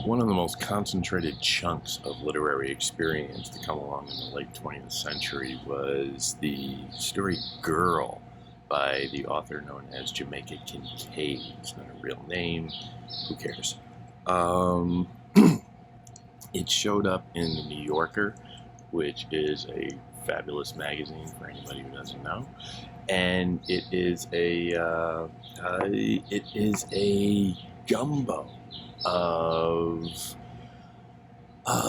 One of the most concentrated chunks of literary experience to come along in the late 20th century was the story Girl by the author known as Jamaica Kincaid. It's not a real name. Who cares? Um, it showed up in the New Yorker, which is a fabulous magazine for anybody who doesn't know, and it is a gumbo of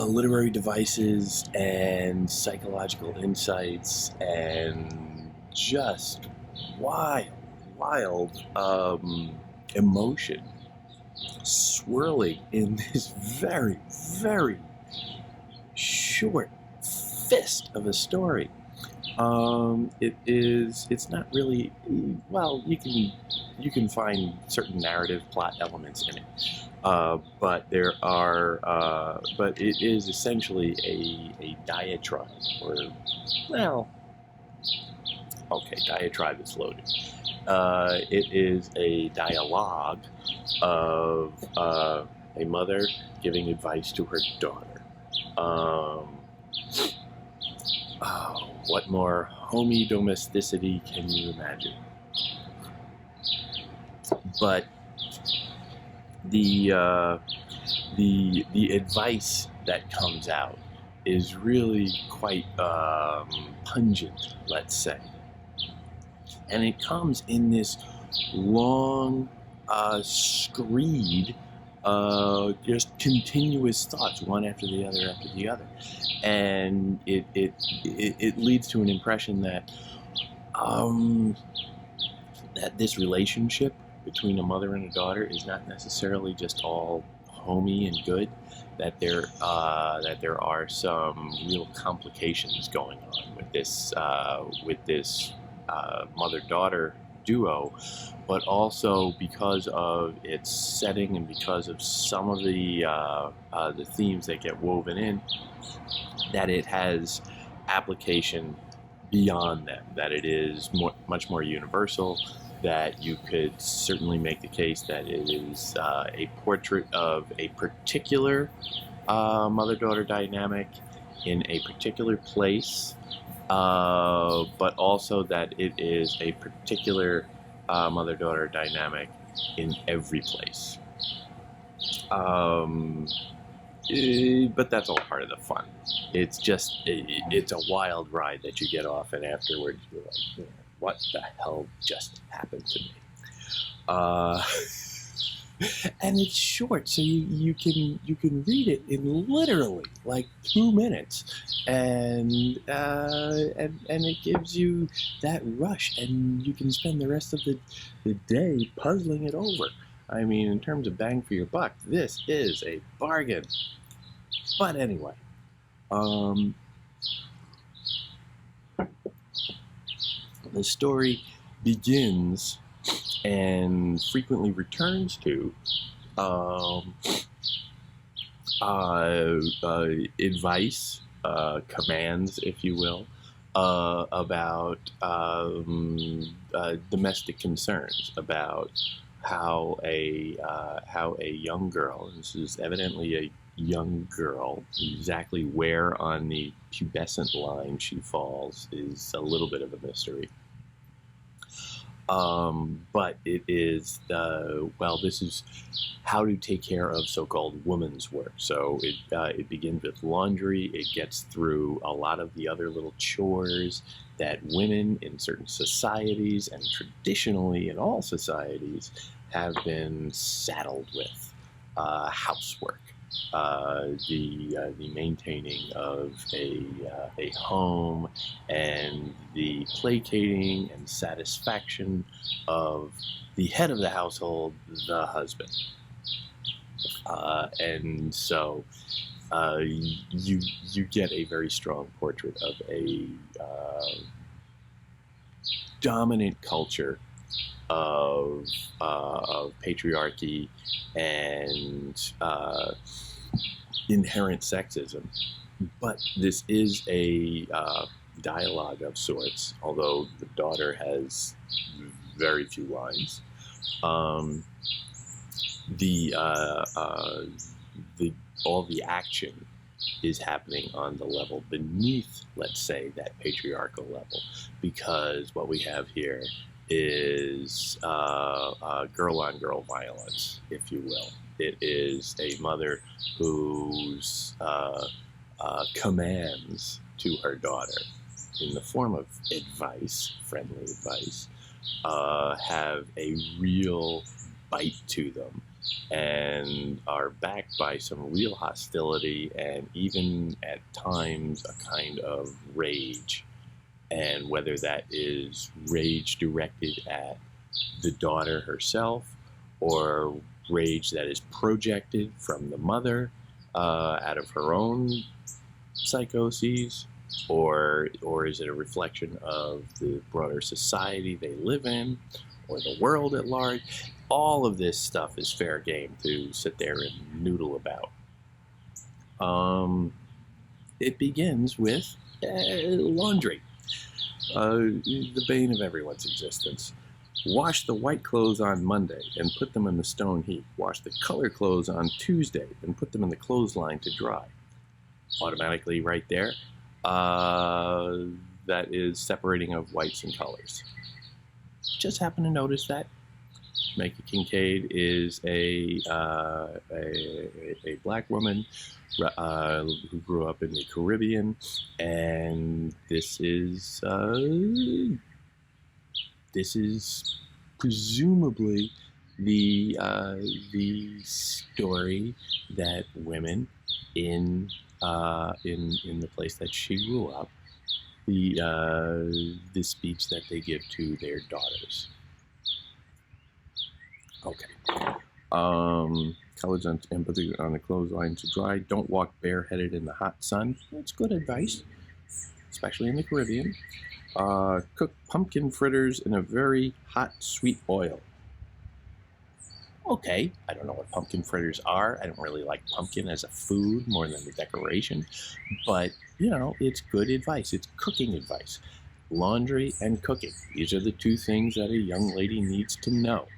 literary devices and psychological insights and just wild emotion swirling in this very, very short fist of a story. It's not really, well, you can find certain narrative plot elements in it. But it is essentially a diatribe, or, well, okay, diatribe is loaded. It is a dialogue of a mother giving advice to her daughter. What more homey domesticity can you imagine? But the advice that comes out is really quite pungent, let's say, and it comes in this long screed, just continuous thoughts, one after the other, and it leads to an impression that that this relationship between a mother and a daughter is not necessarily just all homey and good, that there are some real complications going on with this mother-daughter duo, but also because of its setting and because of some of the themes that get woven in, that it has application beyond them, that it is much more universal, that you could certainly make the case that it is a portrait of a particular mother-daughter dynamic in a particular place, but also that it is a particular mother-daughter dynamic in every place. But that's all part of the fun. It's just, it's a wild ride that you get off, and afterwards you're like, what the hell just happened to me? And it's short, so you can read it in literally like 2 minutes, and it gives you that rush, and you can spend the rest of the day puzzling it over. I mean, in terms of bang for your buck, this is a bargain. But anyway, the story begins and frequently returns to advice, commands, if you will, about domestic concerns, about how a young girl, and this is evidently a young girl, exactly where on the pubescent line she falls is a little bit of a mystery. But it is, this is how to take care of so-called woman's work. So it begins with laundry. It gets through a lot of the other little chores that women in certain societies, and traditionally in all societies, have been saddled with. Housework. The maintaining of a home, and the placating and satisfaction of the head of the household, the husband. And so you get a very strong portrait of a dominant culture of patriarchy and inherent sexism. But this is a dialogue of sorts, although the daughter has very few lines. all the action is happening on the level beneath, let's say, that patriarchal level, because what we have here is girl-on-girl violence, if you will. It is a mother whose commands to her daughter, in the form of advice, friendly advice, have a real bite to them, and are backed by some real hostility and even at times a kind of rage. And whether that is rage directed at the daughter herself, or rage that is projected from the mother out of her own psychoses, or is it a reflection of the broader society they live in, or the world at large? All of this stuff is fair game to sit there and noodle about. It begins with laundry, the bane of everyone's existence. Wash the white clothes on Monday and put them in the stone heap. Wash the color clothes on Tuesday and put them in the clothesline to dry. Automatically right there, that is separating of whites and colors. Just happen to notice that Jamaica Kincaid is a black woman who grew up in the Caribbean, and this is presumably the story that women in the place that she grew up, the speech that they give to their daughters. Okay. Colors and put it on the clothesline to dry. Don't walk bareheaded in the hot sun. That's good advice, especially in the Caribbean. Cook pumpkin fritters in a very hot, sweet oil. Okay, I don't know what pumpkin fritters are. I don't really like pumpkin as a food more than the decoration, but it's good advice. It's cooking advice. Laundry and cooking. These are the two things that a young lady needs to know.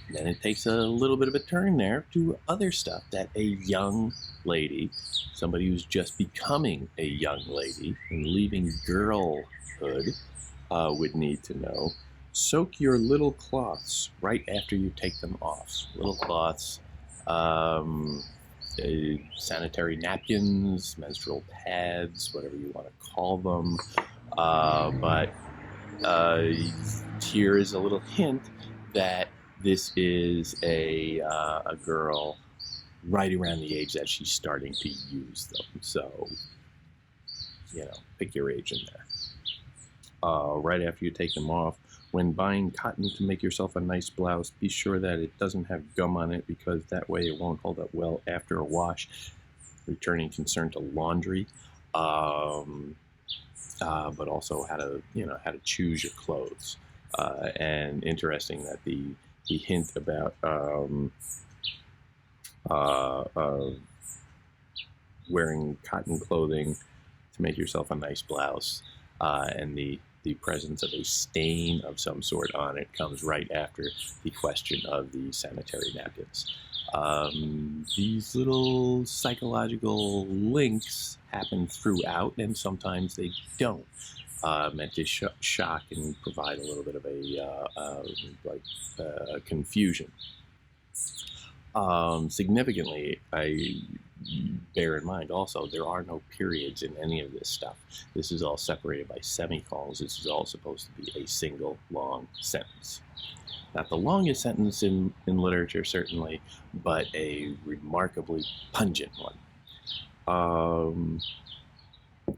Then it takes a little bit of a turn there to other stuff that a young lady, somebody who's just becoming a young lady and leaving girlhood, would need to know. Soak your little cloths right after you take them off. Little cloths, sanitary napkins, menstrual pads, whatever you want to call them. But here is a little hint that this is a girl right around the age that she's starting to use them. So, pick your age in there. Right after you take them off, when buying cotton to make yourself a nice blouse, be sure that it doesn't have gum on it, because that way it won't hold up well after a wash. Returning concern to laundry, but also how to choose your clothes. And interesting that the hint about wearing cotton clothing to make yourself a nice blouse, and the presence of a stain of some sort on it comes right after the question of the sanitary napkins. These little psychological links happen throughout, and sometimes they don't. Meant to shock and provide a little bit of a confusion. Significantly, I bear in mind also, there are no periods in any of this stuff. This is all separated by semicolons. This is all supposed to be a single long sentence. Not the longest sentence in literature, certainly, but a remarkably pungent one.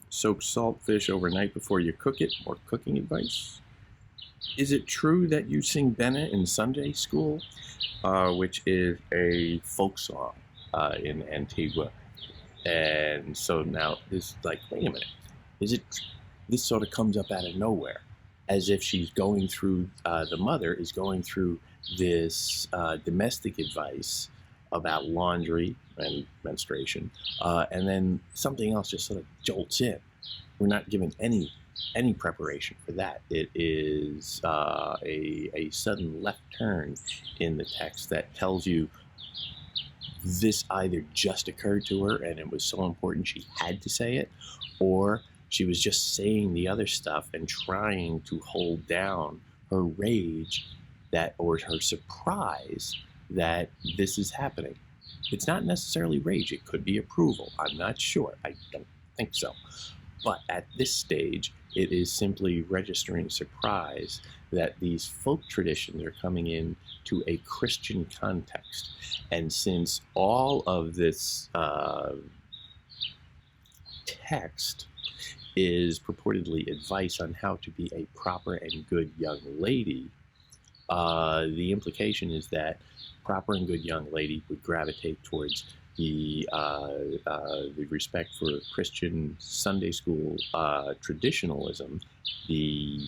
Soak saltfish overnight before you cook it. More cooking advice. Is it true that you sing Bennett in Sunday school, which is a folk song in Antigua? And so now it's like, wait a minute, this sort of comes up out of nowhere, as if she's going through, the mother is going through this domestic advice about laundry and menstruation, and then something else just sort of jolts in. We're not given any preparation for that. It is a sudden left turn in the text that tells you this either just occurred to her and it was so important she had to say it, or she was just saying the other stuff and trying to hold down her rage or her surprise that this is happening. It's not necessarily rage. It could be approval. I'm not sure. I don't think so. But at this stage, it is simply registering surprise that these folk traditions are coming in to a Christian context. And since all of this text is purportedly advice on how to be a proper and good young lady, the implication is that proper and good young lady would gravitate towards the respect for Christian Sunday school traditionalism, the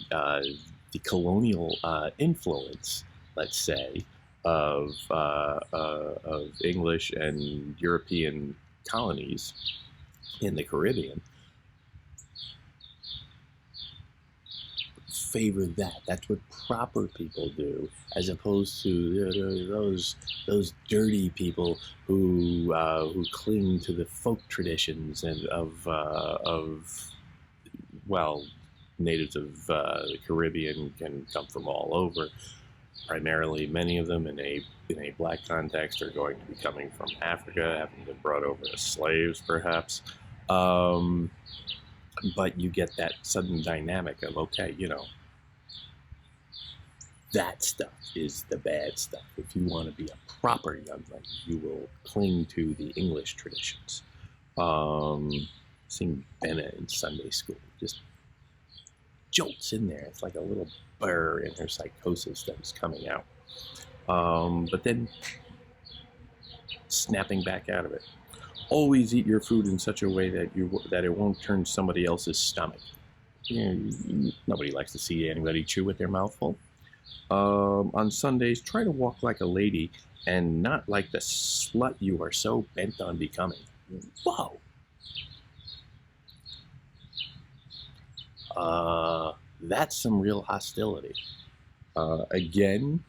colonial influence, let's say, of English and European colonies in the Caribbean. Favor that. That's what proper people do, as opposed to those dirty people who cling to the folk traditions and of natives of the Caribbean can come from all over. Primarily, many of them in a black context are going to be coming from Africa, having been brought over as slaves, perhaps. But you get that sudden dynamic of, okay, that stuff is the bad stuff. If you want to be a proper young lady, you will cling to the English traditions. Seeing Benna in Sunday school just jolts in there. It's like a little burr in her psychosis that was coming out. But then snapping back out of it. Always eat your food in such a way that it won't turn somebody else's stomach. Nobody likes to see anybody chew with their mouth full. On Sundays, try to walk like a lady and not like the slut you are so bent on becoming. Whoa! That's some real hostility. Again,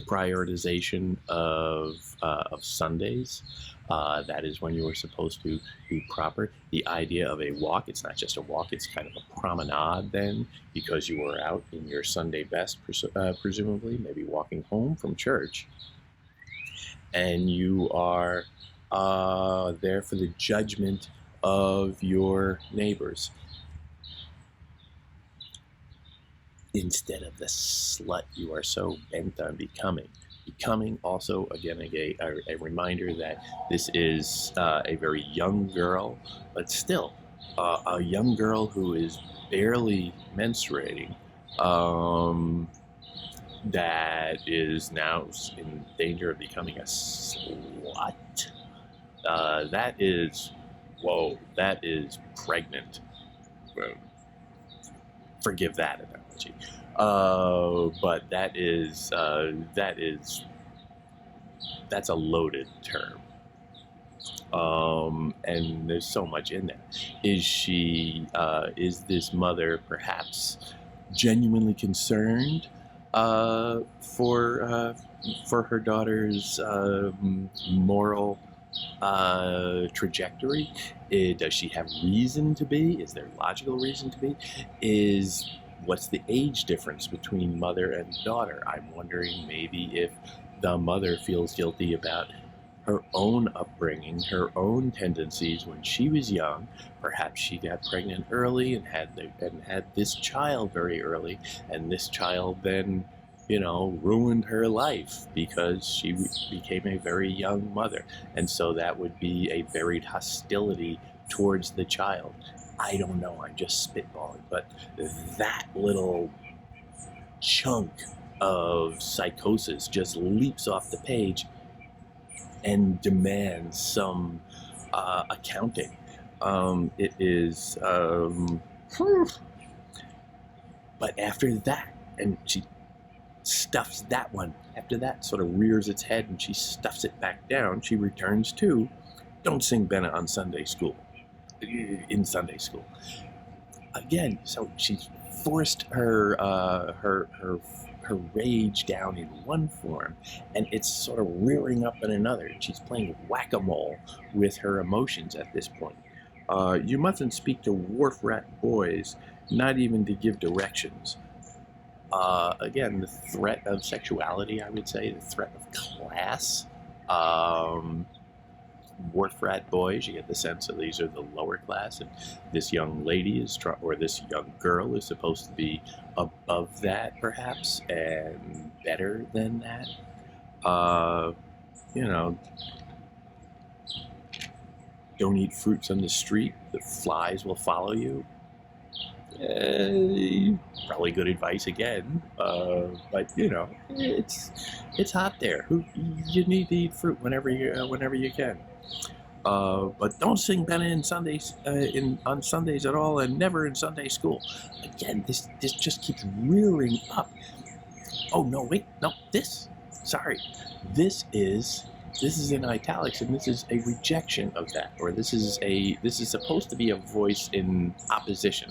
prioritization of Sundays. That is when you are supposed to be proper. The idea of a walk, it's not just a walk, it's kind of a promenade then, because you are out in your Sunday best, presumably, maybe walking home from church. And you are there for the judgment of your neighbors, instead of the slut you are so bent on becoming. Becoming also, again, a reminder that this is a very young girl, but still a young girl who is barely menstruating, that is now in danger of becoming a slut. That is pregnant. Forgive that analogy. But that's a loaded term. And there's so much in there. Is this mother perhaps genuinely concerned for her daughter's moral trajectory? Does she have reason to be? Is there logical reason to be? What's the age difference between mother and daughter? I'm wondering maybe if the mother feels guilty about her own upbringing, her own tendencies when she was young. Perhaps she got pregnant early and had this child very early, and this child then, ruined her life because she became a very young mother. And so that would be a buried hostility towards the child. I don't know, I'm just spitballing, but that little chunk of psychosis just leaps off the page and demands some accounting. It is, but after that, and she stuffs that one, after that sort of rears its head and she stuffs it back down, she returns to, don't sing Benna on Sunday school. In Sunday school. Again, so she's forced her her rage down in one form, and it's sort of rearing up in another. She's playing whack-a-mole with her emotions at this point. You mustn't speak to wharf rat boys, not even to give directions. Again, the threat of sexuality, I would say, the threat of class. Wharf rat boys, you get the sense that these are the lower class, and this young lady or this young girl is supposed to be above that, perhaps, and better than that. You know, don't eat fruits on the street, the flies will follow you. Probably good advice again, but you know, it's hot there. You need to eat fruit whenever you can. But don't sing Benna in Sundays on Sundays at all, and never in Sunday school. Again, this just keeps rearing up. Oh no, wait, no, sorry, this is in italics, and this is a rejection of that, or this is supposed to be a voice in opposition.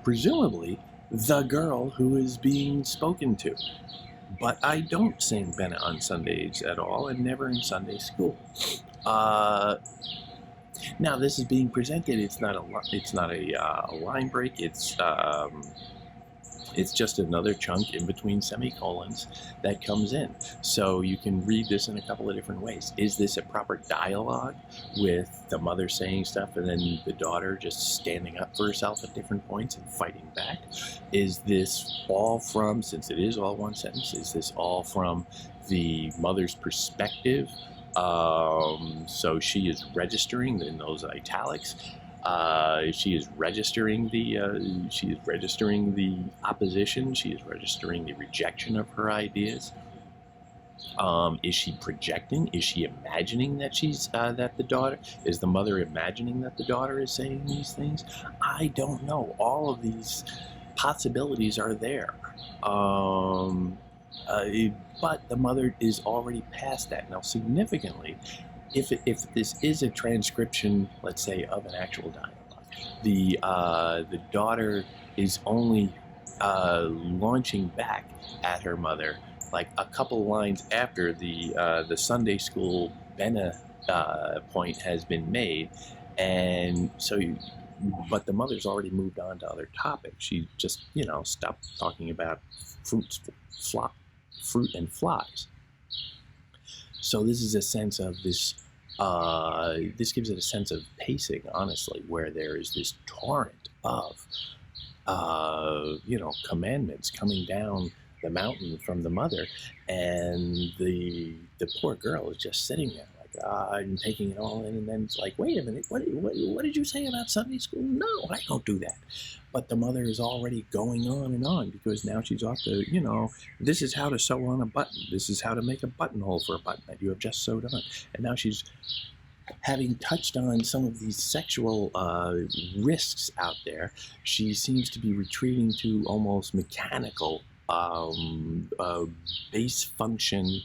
Presumably, the girl who is being spoken to. But I don't sing Benna on Sundays at all, and never in Sunday school. Now this is being presented. It's not a line break. It's just another chunk in between semicolons that comes in. So you can read this in a couple of different ways. Is this a proper dialogue with the mother saying stuff and then the daughter just standing up for herself at different points and fighting back? Is this all from, since it is all one sentence, is this all from the mother's perspective? So she is registering in those italics. She is registering the opposition. She is registering the rejection of her ideas. Is she projecting? Is she imagining that is the mother imagining that the daughter is saying these things? I don't know. All of these possibilities are there. But the mother is already past that. Now, significantly, if this is a transcription, let's say, of an actual dialogue, the daughter is only launching back at her mother like a couple lines after the Sunday school Benna point has been made, and so but the mother's already moved on to other topics. She just stopped talking about fruit and flies. So this is a sense of this. This gives it a sense of pacing, honestly, where there is this torrent of, commandments coming down the mountain from the mother, and the poor girl is just sitting there like, and taking it all in, and then it's like, wait a minute, what did you say about Sunday school? No, I don't do that. But the mother is already going on and on, because now she's off to, this is how to sew on a button. This is how to make a buttonhole for a button that you have just sewed on. And now she's, having touched on some of these sexual risks out there, she seems to be retreating to almost mechanical base function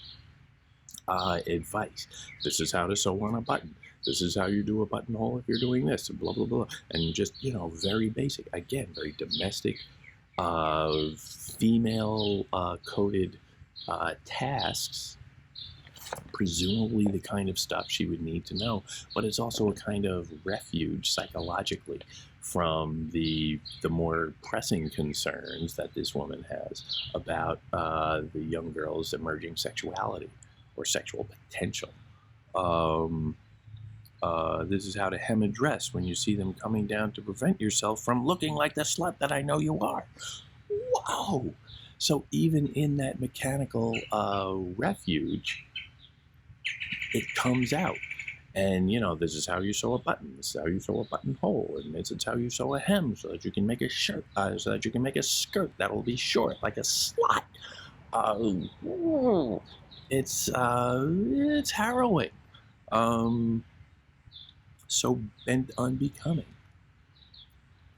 advice. This is how to sew on a button. This is how you do a buttonhole if you're doing this, and blah, blah, blah. And just, very basic. Again, very domestic, female-coded tasks, presumably the kind of stuff she would need to know, but it's also a kind of refuge psychologically from the more pressing concerns that this woman has about the young girl's emerging sexuality or sexual potential. This is how to hem a dress when you see them coming down to prevent yourself from looking like the slut that I know you are. Wow! So even in that mechanical refuge, it comes out. And, this is how you sew a button. This is how you sew a buttonhole. And this is how you sew a hem so that you can make a shirt, so that you can make a skirt that will be short, like a slut. It's harrowing. So bent on becoming.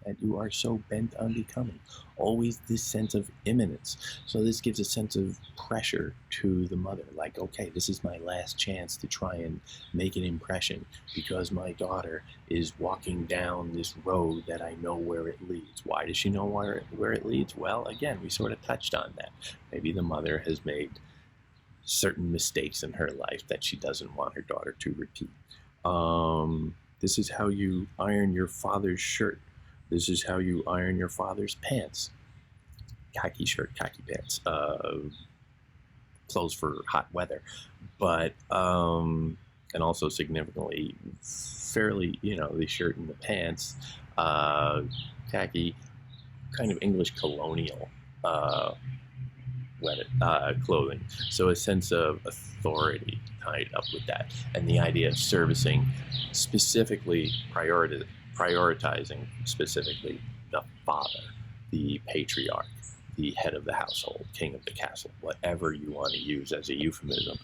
that you are so bent on becoming. Always this sense of imminence. So this gives a sense of pressure to the mother, like, okay, this is my last chance to try and make an impression because my daughter is walking down this road that I know where it leads. Why does she know where it leads? Well, again, we sort of touched on that. Maybe the mother has made certain mistakes in her life that she doesn't want her daughter to repeat. This is how you iron your father's shirt. This is how you iron your father's pants. Khaki shirt, khaki pants. Clothes for hot weather. But, and also significantly, fairly, the shirt and the pants, khaki, kind of English colonial clothing. So a sense of authority tied up with that, and the idea of servicing, specifically prioritizing specifically the father, the patriarch, the head of the household, king of the castle, whatever you want to use as a euphemism.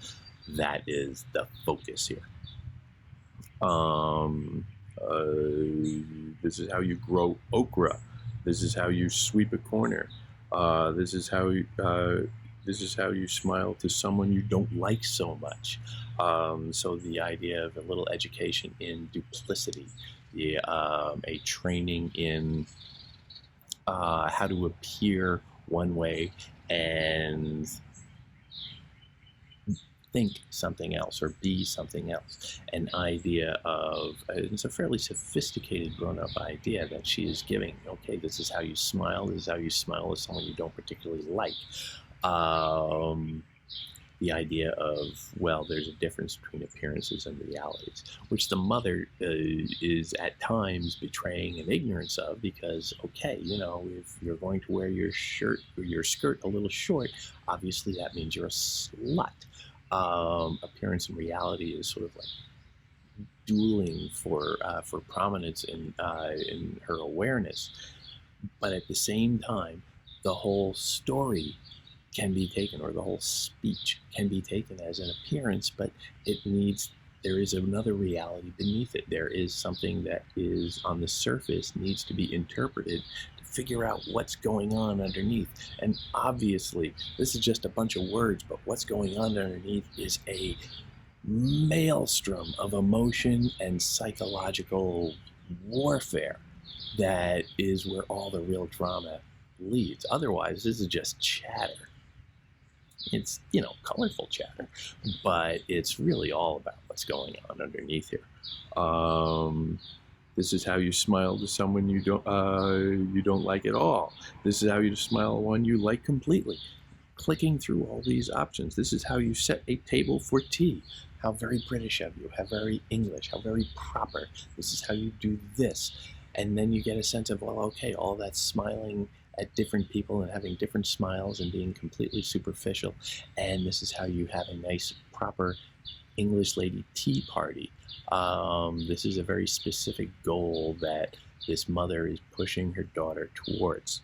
That is the focus here. This is how you grow okra. This is how you sweep a corner. This is how you smile to someone you don't like so much. So the idea of a little education in duplicity, a training in how to appear one way and think something else or be something else. An idea of, it's a fairly sophisticated grown-up idea that she is giving. Okay, this is how you smile. This is how you smile with someone you don't particularly like. The idea of, well, there's a difference between appearances and realities, which the mother is at times betraying an ignorance of, because, okay, if you're going to wear your shirt or your skirt a little short, obviously that means you're a slut. Appearance and reality is sort of like dueling for prominence in her awareness, but at the same time, the whole story can be taken, or the whole speech can be taken as an appearance, but there is another reality beneath it. There is something that is on the surface, needs to be interpreted to figure out what's going on underneath. And obviously, this is just a bunch of words, but what's going on underneath is a maelstrom of emotion and psychological warfare that is where all the real drama leads. Otherwise, this is just chatter. It's, colorful chatter, but it's really all about what's going on underneath here. This is how you smile to someone you don't like at all. This is how you smile one you like completely. Clicking through all these options. This is how you set a table for tea. How very British of you, how very English, how very proper. This is how you do this. And then you get a sense of, well, okay, all that smiling at different people and having different smiles and being completely superficial. And this is how you have a nice, proper English lady tea party. This is a very specific goal that this mother is pushing her daughter towards.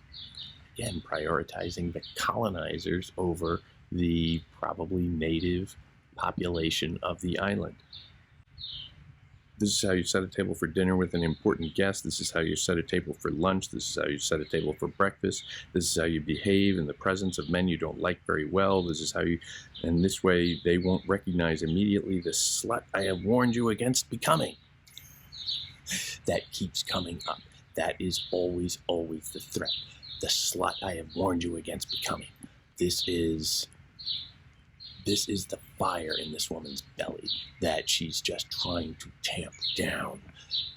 Again, prioritizing the colonizers over the probably native population of the island. This is how you set a table for dinner with an important guest. This is how you set a table for lunch. This is how you set a table for breakfast. This is how you behave in the presence of men you don't like very well. This is how you, and this way they won't recognize immediately the slut I have warned you against becoming. That keeps coming up. That is always, always the threat. The slut I have warned you against becoming. This is the fire in this woman's belly that she's just trying to tamp down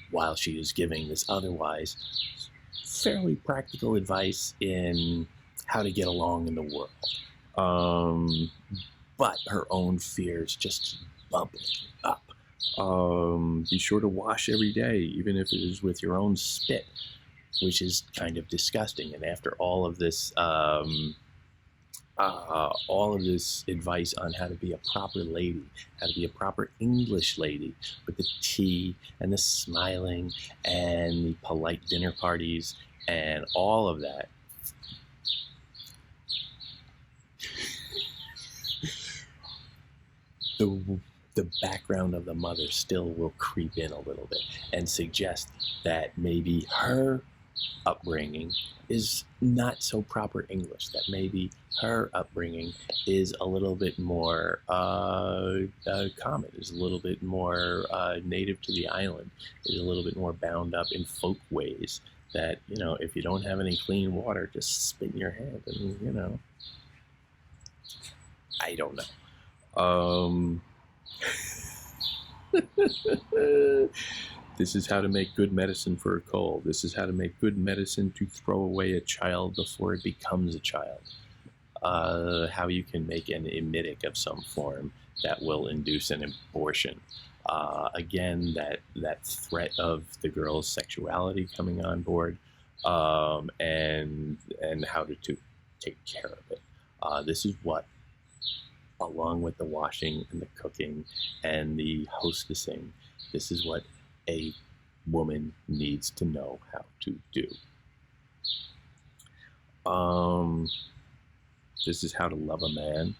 while she is giving this otherwise fairly practical advice in how to get along in the world. But her own fears just bubbling up. Be sure to wash every day, even if it is with your own spit, which is kind of disgusting. And after all of this advice on how to be a proper lady, how to be a proper English lady, with the tea and the smiling and the polite dinner parties and all of that, the background of the mother still will creep in a little bit and suggest that maybe her upbringing is not so proper English, that maybe her upbringing is a little bit more common, is a little bit more native to the island, is a little bit more bound up in folk ways that, if you don't have any clean water, just spit in your hand and, I don't know. This is how to make good medicine for a cold. This is how to make good medicine to throw away a child before it becomes a child. How you can make an emetic of some form that will induce an abortion. Again, that threat of the girl's sexuality coming on board, and how to take care of it. This is what, along with the washing and the cooking and the hostessing, this is what a woman needs to know how to do. This is how to love a man.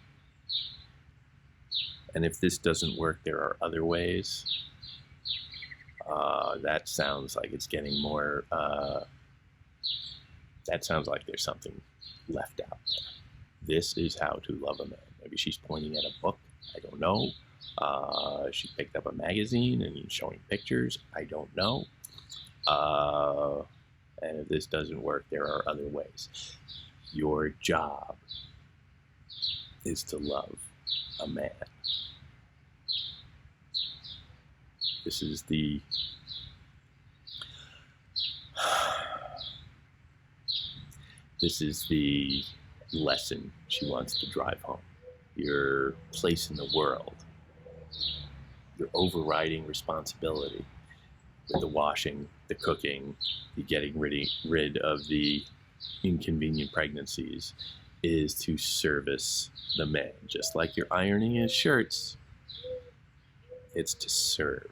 And if this doesn't work, there are other ways. That sounds like it's getting more, that sounds like there's something left out there. This is how to love a man. Maybe she's pointing at a book. I don't know. She picked up a magazine and showing pictures. I don't know. And if this doesn't work, there are other ways. Your job is to love a man. This is the lesson she wants to drive home. Your place in the world, your overriding responsibility with the washing, the cooking, the getting rid of the inconvenient pregnancies is to service the man. Just like you're ironing his shirts, it's to serve.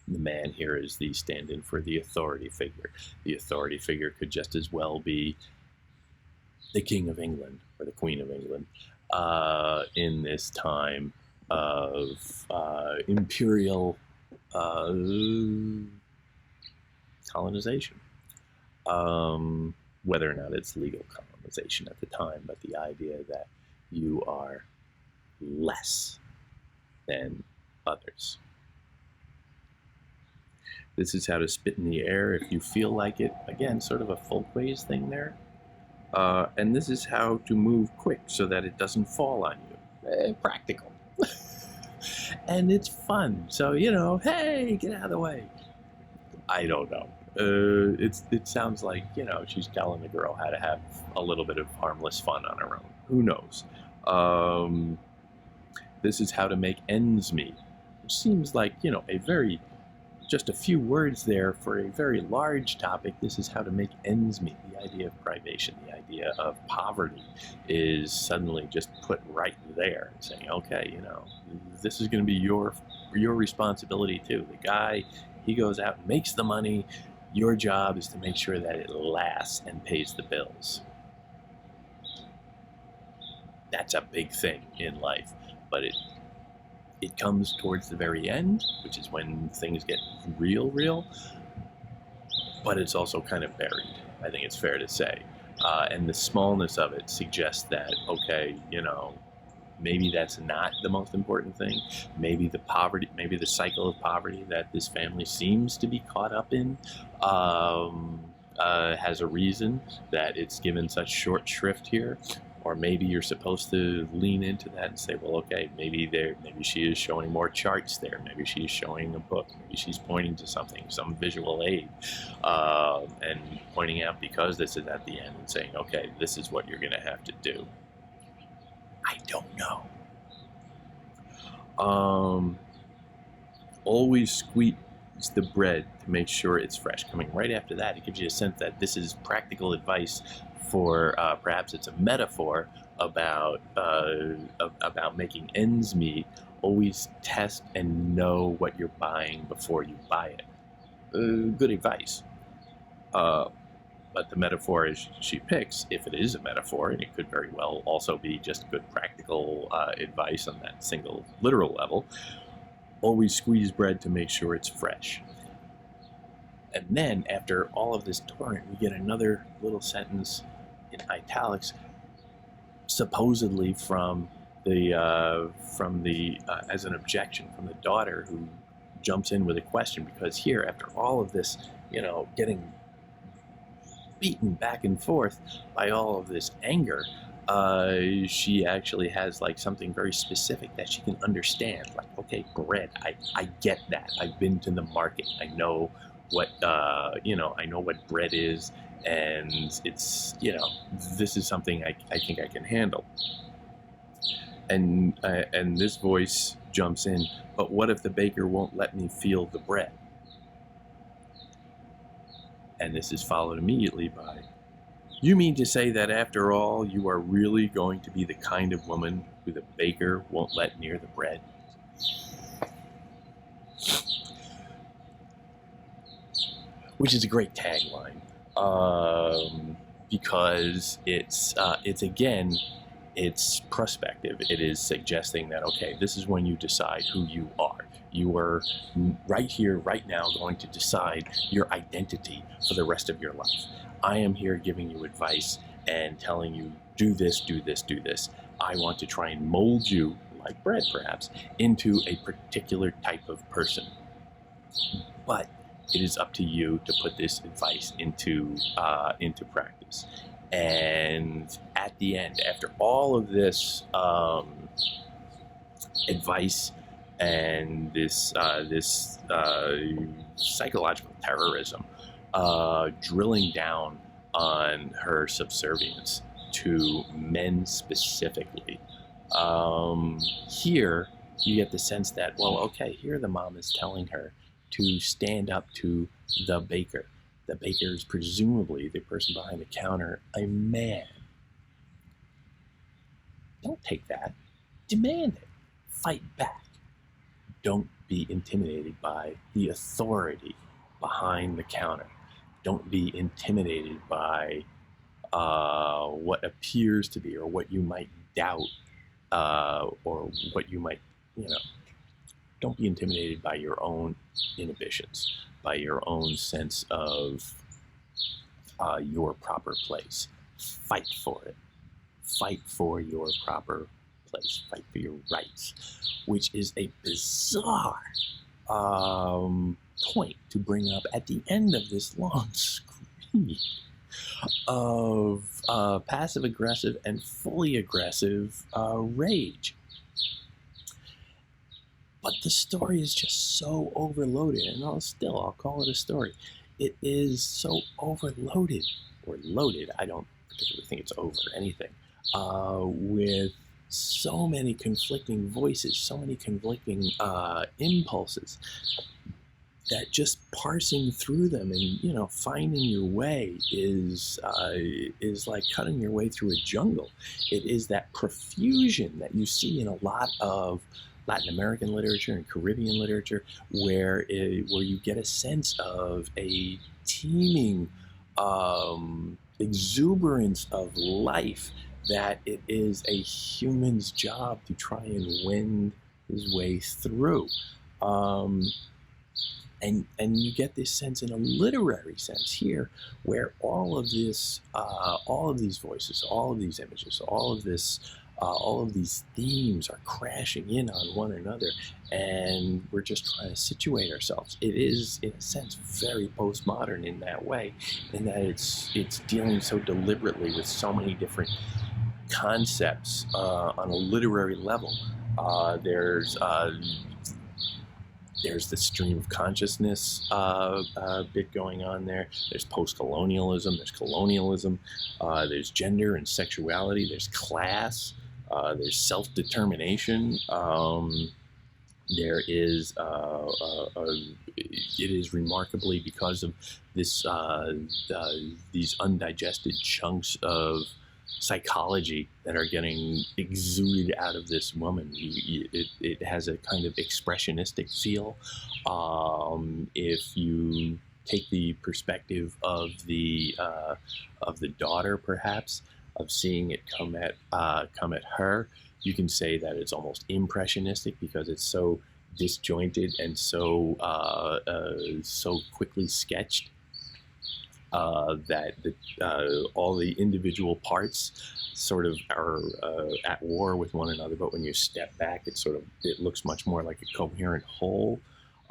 The man here is the stand-in for the authority figure. The authority figure could just as well be the King of England or the Queen of England in this time of imperial colonization. Whether or not it's legal colonization at the time, but the idea that you are less than others. This is how to spit in the air if you feel like it. Again, sort of a folkways thing there. And this is how to move quick so that it doesn't fall on you. Practical. And it's fun. So, hey, get out of the way. I don't know. It sounds like, she's telling the girl how to have a little bit of harmless fun on her own. Who knows? This is how to make ends meet. Which seems like, just a few words there for a very large topic. This is how to make ends meet. The idea of privation, the idea of poverty is suddenly just put right there, saying, okay, this is going to be your responsibility too. The guy, he goes out and makes the money. Your job is to make sure that it lasts and pays the bills. That's a big thing in life, but it comes towards the very end, which is when things get real, but it's also kind of buried, I think it's fair to say. And the smallness of it suggests that, okay, maybe that's not the most important thing. Maybe the poverty, maybe the cycle of poverty that this family seems to be caught up in has a reason that it's given such short shrift here. Or maybe you're supposed to lean into that and say, well, okay, maybe she is showing more charts there. Maybe she's showing a book. Maybe she's pointing to something, some visual aid, and pointing out because this is at the end and saying, okay, this is what you're going to have to do. I don't know. Always squeeze the bread to make sure it's fresh. Coming right after that, it gives you a sense that this is practical advice for perhaps it's a metaphor about making ends meet. Always test and know what you're buying before you buy it. Good advice. But the metaphor she picks, if it is a metaphor, and it could very well also be just good practical advice on that single literal level, always squeeze bread to make sure it's fresh. And then after all of this torrent, we get another little sentence in italics, supposedly from the as an objection from the daughter, who jumps in with a question, because here, after all of this, getting beaten back and forth by all of this anger, she actually has like something very specific that she can understand. Like, okay, bread, I get that. I've been to the market. I know what I know what bread is, and it's this is something I think I can handle. And this voice jumps in. But what if the baker won't let me feel the bread? And this is followed immediately by, you mean to say that after all, you are really going to be the kind of woman who the baker won't let near the bread? Which is a great tagline, because it's again, it's prospective. It is suggesting that, okay, this is when you decide who you are. You are right here, right now, going to decide your identity for the rest of your life. I am here giving you advice and telling you, do this, do this, do this. I want to try and mold you, like bread perhaps, into a particular type of person. But it is up to you to put this advice into practice. And at the end, after all of this advice and this psychological terrorism, drilling down on her subservience to men specifically, here you get the sense that, well, okay, here the mom is telling her to stand up to the baker. The baker is presumably the person behind the counter, a man. Don't take that. Demand it. Fight back. Don't be intimidated by the authority behind the counter. Don't be intimidated by what appears to be, or what you might doubt, or what you might, don't be intimidated by your own inhibitions, by your own sense of your proper place. Fight for it. Fight for your proper place. Fight for your rights, which is a bizarre point to bring up at the end of this long screed of passive-aggressive and fully aggressive rage. But the story is just so overloaded, and I'll call it a story. It is so overloaded, or loaded, I don't particularly think it's over anything, with so many conflicting voices, so many conflicting impulses, that just parsing through them and finding your way is like cutting your way through a jungle. It is that profusion that you see in a lot of Latin American literature and Caribbean literature, where you get a sense of a teeming exuberance of life, that it is a human's job to try and wend his way through. And you get this sense in a literary sense here, where all of these voices, all of these images, all of these themes are crashing in on one another, and we're just trying to situate ourselves. It is, in a sense, very postmodern in that way, in that it's dealing so deliberately with so many different concepts on a literary level. There's the stream of consciousness bit going on there. There's post-colonialism, there's colonialism, there's gender and sexuality, there's class, there's self-determination. There is, it is remarkably, because of this, these undigested chunks of psychology that are getting exuded out of this woman. It has a kind of expressionistic feel. If you take the perspective of the daughter, perhaps, of seeing it come at her, you can say that it's almost impressionistic, because it's so disjointed and so so quickly sketched that all the individual parts sort of are at war with one another. But when you step back, it looks much more like a coherent whole.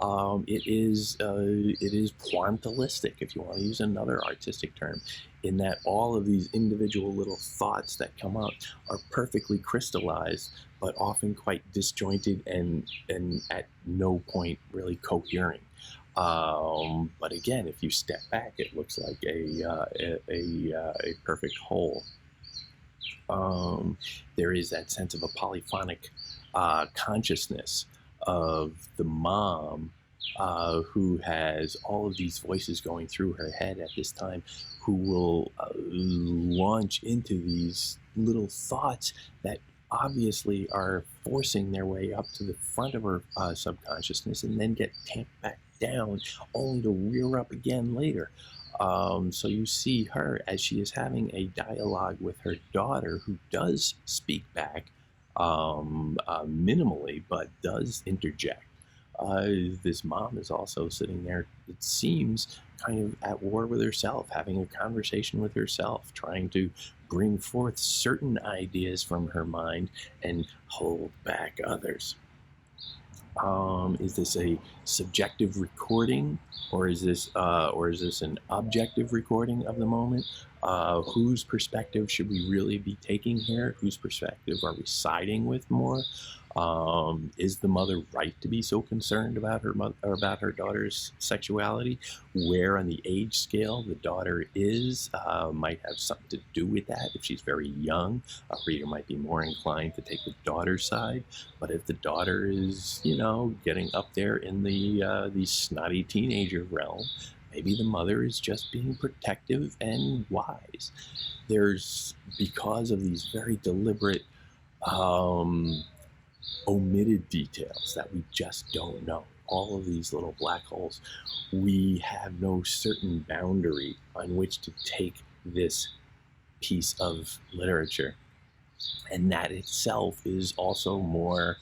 It is pointillistic, if you want to use another artistic term, in that all of these individual little thoughts that come up are perfectly crystallized, but often quite disjointed and at no point really cohering. But again, if you step back, it looks like a perfect whole. There is that sense of a polyphonic consciousness of the mom who has all of these voices going through her head at this time, who will launch into these little thoughts that obviously are forcing their way up to the front of her subconsciousness and then get tamped back down only to rear up again later. So you see her as she is having a dialogue with her daughter, who does speak back minimally, but does interject. This mom is also sitting there, it seems, kind of at war with herself, having a conversation with herself, trying to bring forth certain ideas from her mind and hold back others. Is this a subjective recording, or is this an objective recording of the moment? Whose perspective should we really be taking here? Whose perspective are we siding with more? Is the mother right to be so concerned about her daughter's sexuality? Where on the age scale the daughter is might have something to do with that. If she's very young, a reader might be more inclined to take the daughter's side. But if the daughter is, getting up there in the snotty teenager realm, maybe the mother is just being protective and wise. Because of these very deliberate omitted details that we just don't know, all of these little black holes, we have no certain boundary on which to take this piece of literature. And that itself is also more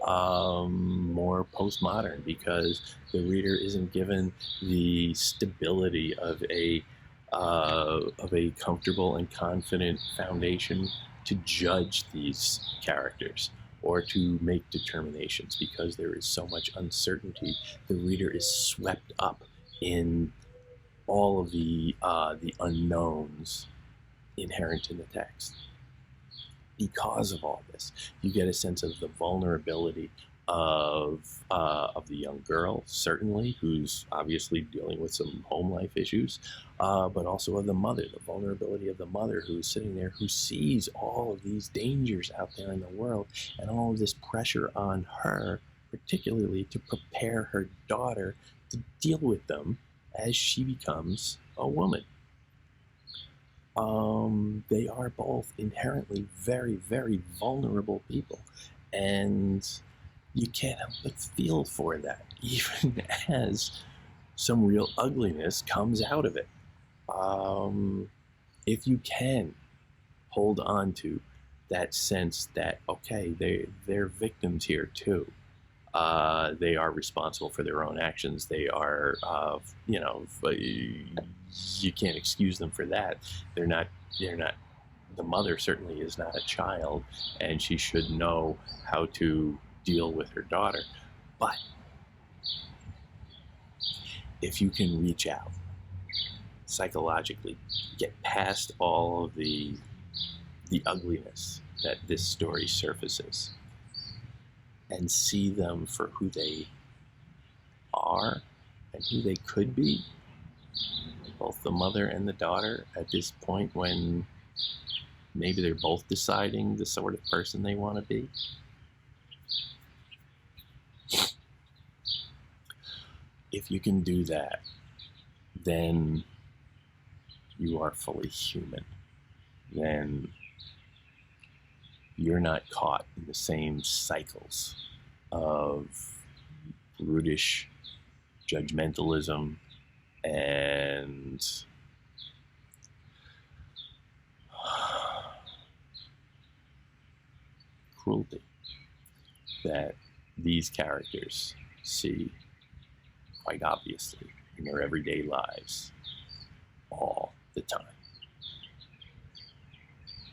postmodern, because the reader isn't given the stability of a comfortable and confident foundation to judge these characters or to make determinations, because there is so much uncertainty. The reader is swept up in all of the unknowns inherent in the text. Because of all this, you get a sense of the vulnerability of the young girl, certainly, who's obviously dealing with some home life issues, but also of the mother, the vulnerability of the mother who's sitting there, who sees all of these dangers out there in the world, and all of this pressure on her, particularly to prepare her daughter to deal with them as she becomes a woman. They are both inherently very, very vulnerable people, and you can't help but feel for that, even as some real ugliness comes out of it. If you can hold on to that sense that, okay, they're victims here too. They are responsible for their own actions. They are, you can't excuse them for that. They're not, the mother certainly is not a child, and she should know how to deal with her daughter. But if you can reach out psychologically, get past all of the ugliness that this story surfaces, and see them for who they are and who they could be, both the mother and the daughter, at this point when maybe they're both deciding the sort of person they want to be. If you can do that, then you are fully human. Then you're not caught in the same cycles of brutish judgmentalism and cruelty that these characters see quite obviously in their everyday lives all the time.